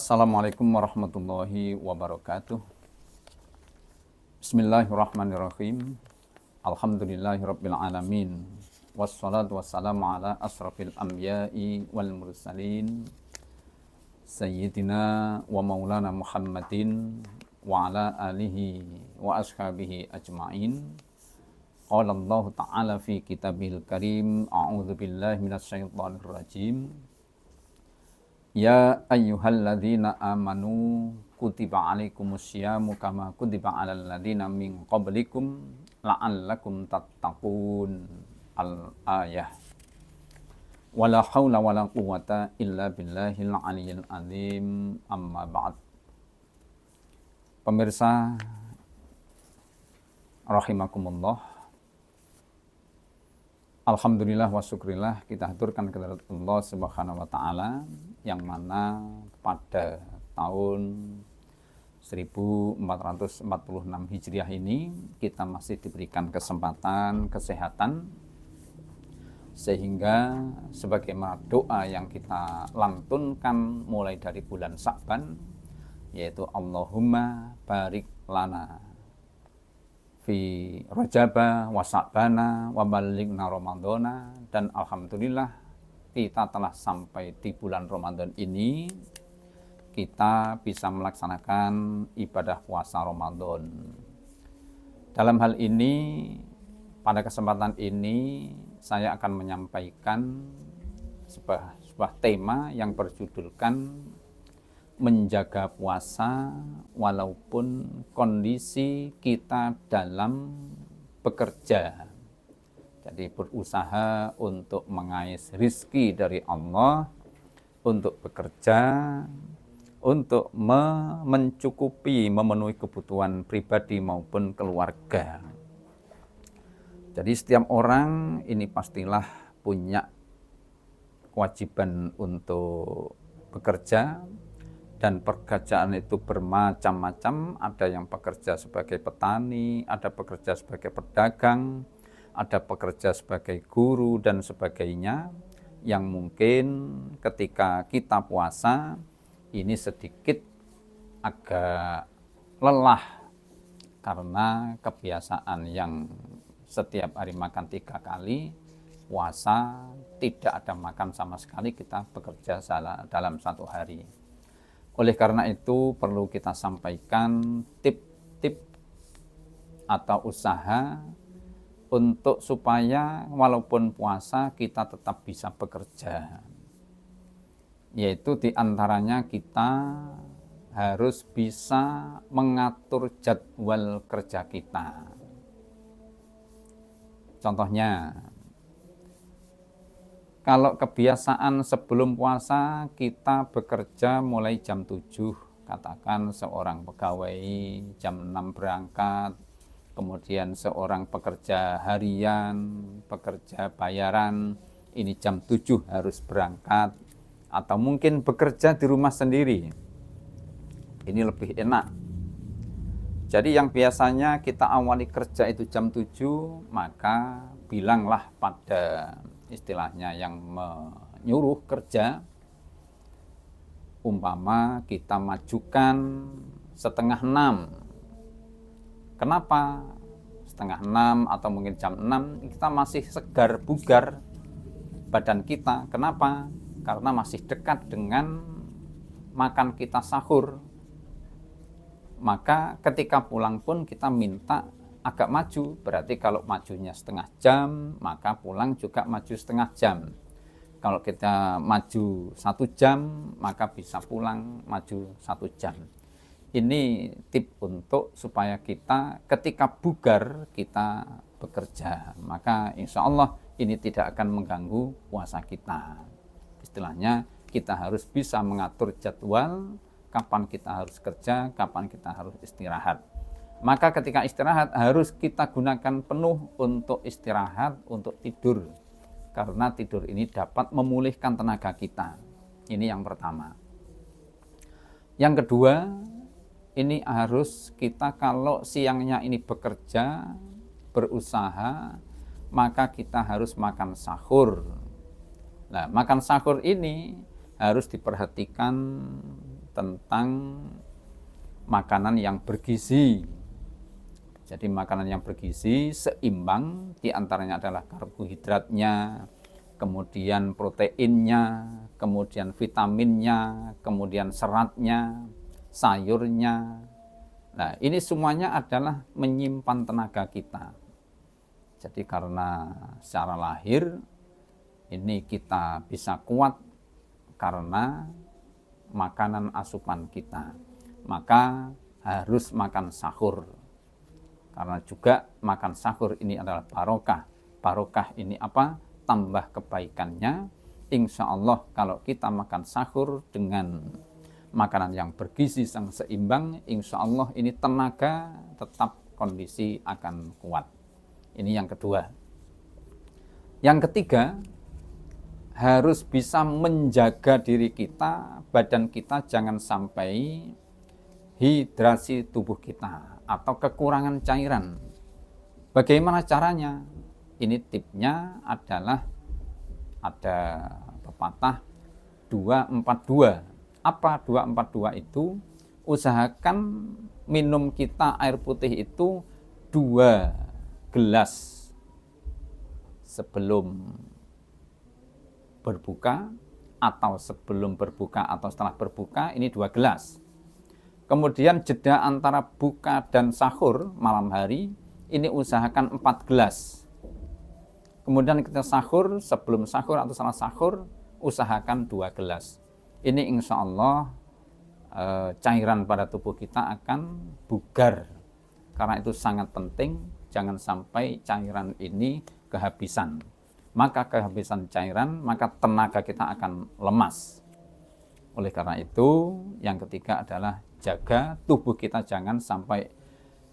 Assalamualaikum warahmatullahi wabarakatuh. Bismillahirrahmanirrahim. Alhamdulillahirabbil alamin. Wassalatu wassalamu ala asrafil anbiya'i wal mursalin Sayyidina wa maulana Muhammadin wa ala alihi wa ashabihi ajma'in. Qala Allah ta'ala fi kitabihil karim, a'udzu billahi minasyaitonir rajim. Ya ayyuhalladzina amanu kutiba alaikumusyamu kama kutiba alal ladzina min qablikum la'allakum tattaqun. Al-ayah. Wala haula wala quwwata illa billahil aliyyil azim. Amma ba'd. Pemirsa rahimakumullah, alhamdulillah wa syukrillah, kita haturkan kehadirat Allah Subhanahu wa taala yang mana pada tahun 1446 Hijriah ini kita masih diberikan kesempatan kesehatan, sehingga sebagaimana doa yang kita lantunkan mulai dari bulan Sya'ban, yaitu Allahumma barik lana fi Rajaba wa Sya'bana wa balighna Ramadhana, dan alhamdulillah kita telah sampai di bulan Ramadan ini, kita bisa melaksanakan ibadah puasa Ramadan. Dalam hal ini, pada kesempatan ini saya akan menyampaikan sebuah tema yang berjudulkan menjaga puasa walaupun kondisi kita dalam bekerja. Jadi berusaha untuk mengais rizki dari Allah, untuk bekerja, untuk mencukupi, memenuhi kebutuhan pribadi maupun keluarga. Jadi setiap orang ini pastilah punya kewajiban untuk bekerja, dan pekerjaan itu bermacam-macam. Ada yang bekerja sebagai petani, ada bekerja sebagai pedagang, ada pekerja sebagai guru dan sebagainya, yang mungkin ketika kita puasa ini sedikit agak lelah karena kebiasaan yang setiap hari makan 3 kali, puasa tidak ada makan sama sekali, kita bekerja dalam 1 hari. Oleh karena itu perlu kita sampaikan tip-tip atau usaha untuk supaya walaupun puasa kita tetap bisa bekerja. Yaitu diantaranya kita harus bisa mengatur jadwal kerja kita. Contohnya, kalau kebiasaan sebelum puasa kita bekerja mulai jam 7, katakan seorang pegawai jam 6 berangkat, kemudian seorang pekerja harian, pekerja bayaran, ini jam 7 harus berangkat, atau mungkin bekerja di rumah sendiri. Ini lebih enak. Jadi yang biasanya kita awali kerja itu jam 7, maka bilanglah pada istilahnya yang menyuruh kerja, umpama kita majukan setengah 6. Kenapa setengah 6 atau mungkin jam 6? Kita masih segar bugar badan kita. Kenapa? Karena masih dekat dengan makan kita sahur. Maka ketika pulang pun kita minta agak maju. Berarti kalau majunya setengah jam, maka pulang juga maju setengah jam. Kalau kita maju 1 jam, maka bisa pulang maju 1 jam. Ini tip untuk supaya kita ketika bugar kita bekerja, maka insya Allah ini tidak akan mengganggu puasa kita. Istilahnya kita harus bisa mengatur jadwal, kapan kita harus kerja, kapan kita harus istirahat. Maka ketika istirahat harus kita gunakan penuh untuk istirahat, untuk tidur. Karena tidur ini dapat memulihkan tenaga kita. Ini yang pertama. Yang kedua, ini harus kita kalau siangnya ini bekerja, berusaha, maka kita harus makan sahur. Nah, makan sahur ini harus diperhatikan tentang makanan yang bergizi. Jadi makanan yang bergizi seimbang, diantaranya adalah karbohidratnya, kemudian proteinnya, kemudian vitaminnya, kemudian seratnya, sayurnya. Nah, ini semuanya adalah menyimpan tenaga kita. Jadi karena secara lahir ini kita bisa kuat karena makanan asupan kita. Maka harus makan sahur. Karena juga makan sahur ini adalah barokah. Barokah ini apa? Tambah kebaikannya. Insya Allah kalau kita makan sahur dengan makanan yang bergizi yang seimbang, insya Allah ini tenaga tetap kondisi akan kuat. Ini yang kedua. Yang ketiga, harus bisa menjaga diri kita, badan kita jangan sampai hidrasi tubuh kita atau kekurangan cairan. Bagaimana caranya? Ini tipnya adalah ada pepatah 242. Apa 242 itu? Usahakan minum kita air putih itu 2 gelas sebelum berbuka atau sebelum berbuka atau setelah berbuka, ini 2 gelas. Kemudian jeda antara buka dan sahur malam hari, ini usahakan 4 gelas. Kemudian kita sahur, sebelum sahur atau setelah sahur, usahakan 2 gelas. Ini insya Allah cairan pada tubuh kita akan bugar. Karena itu sangat penting, jangan sampai cairan ini kehabisan. Maka kehabisan cairan, maka tenaga kita akan lemas. Oleh karena itu, yang ketiga adalah jaga tubuh kita jangan sampai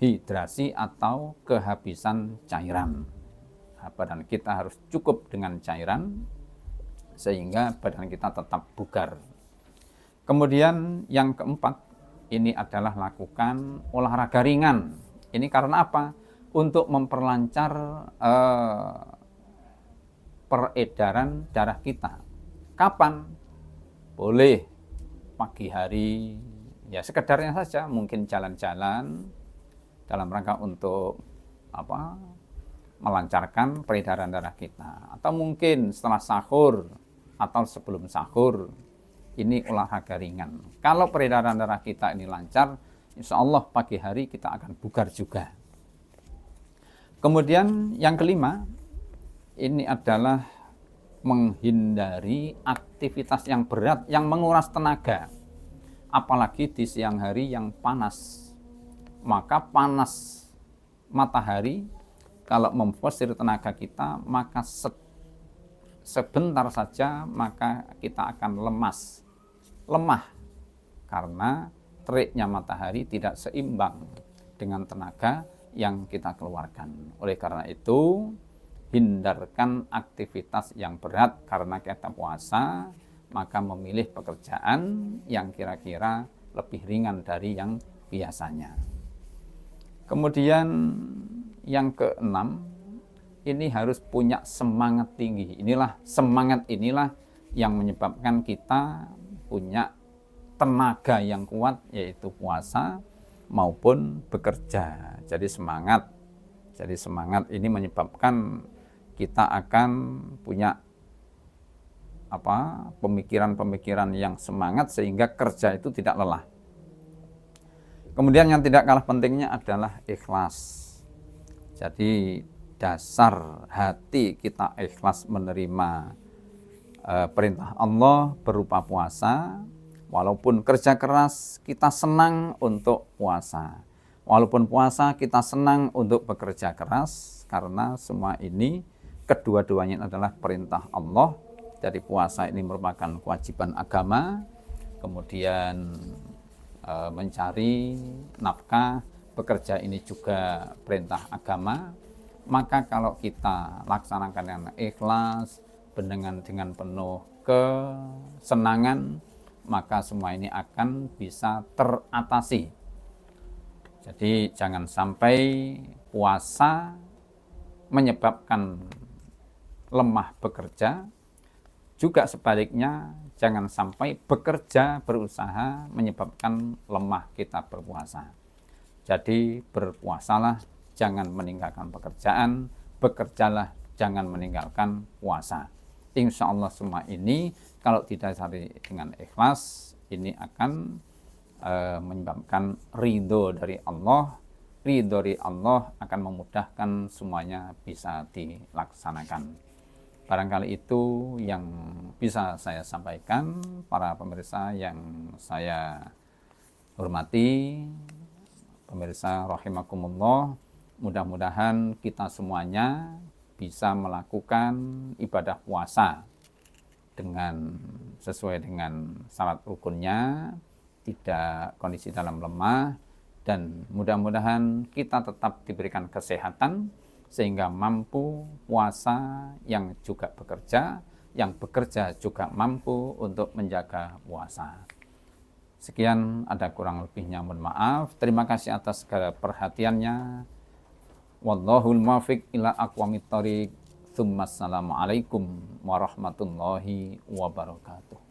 hidrasi atau kehabisan cairan. Badan kita harus cukup dengan cairan, sehingga badan kita tetap bugar. Kemudian yang keempat, ini adalah lakukan olahraga ringan. Ini karena apa? Untuk memperlancar peredaran darah kita. Kapan? Boleh pagi hari, ya sekedarnya saja, mungkin jalan-jalan dalam rangka untuk melancarkan peredaran darah kita. Atau mungkin setelah sahur atau sebelum sahur, ini olahraga ringan. Kalau peredaran darah kita ini lancar, insya Allah pagi hari kita akan bugar juga. Kemudian yang kelima, ini adalah menghindari aktivitas yang berat, yang menguras tenaga. Apalagi di siang hari yang panas. Maka panas matahari, kalau memfosir tenaga kita, maka sebentar saja maka kita akan lemah karena teriknya matahari tidak seimbang dengan tenaga yang kita keluarkan. Oleh karena itu, hindarkan aktivitas yang berat karena kita puasa, maka memilih pekerjaan yang kira-kira lebih ringan dari yang biasanya. Kemudian yang keenam, ini harus punya semangat tinggi. Semangat inilah yang menyebabkan kita punya tenaga yang kuat, yaitu puasa maupun bekerja. Jadi semangat ini menyebabkan kita akan punya pemikiran-pemikiran yang semangat sehingga kerja itu tidak lelah. Kemudian yang tidak kalah pentingnya adalah ikhlas. Jadi dasar hati kita ikhlas menerima perintah Allah berupa puasa. Walaupun kerja keras, kita senang untuk puasa. Walaupun puasa, kita senang untuk bekerja keras. Karena semua ini, kedua-duanya adalah perintah Allah. Jadi puasa ini merupakan kewajiban agama. Kemudian mencari nafkah, bekerja ini juga perintah agama. Maka kalau kita laksanakan dengan ikhlas, dengan penuh kesenangan, maka semua ini akan bisa teratasi. Jadi jangan sampai puasa menyebabkan lemah bekerja. Juga sebaliknya, jangan sampai bekerja, berusaha menyebabkan lemah kita berpuasa. Jadi berpuasalah, jangan meninggalkan pekerjaan, bekerjalah, jangan meninggalkan puasa. Insya Allah semua ini kalau didasari dengan ikhlas, ini akan menyebabkan ridho dari Allah. Ridho dari Allah akan memudahkan semuanya bisa dilaksanakan. Barangkali itu yang bisa saya sampaikan, para pemirsa yang saya hormati, pemirsa rahimakumullah, mudah-mudahan kita semuanya bisa melakukan ibadah puasa dengan sesuai dengan syarat rukunnya, tidak kondisi dalam lemah, dan mudah-mudahan kita tetap diberikan kesehatan sehingga mampu puasa yang juga bekerja, yang bekerja juga mampu untuk menjaga puasa. Sekian, ada kurang lebihnya mohon maaf. Terima kasih atas segala perhatiannya. Wallahul muwaffiq ila aqwamit thoriq. Assalamualaikum warahmatullahi wabarakatuh.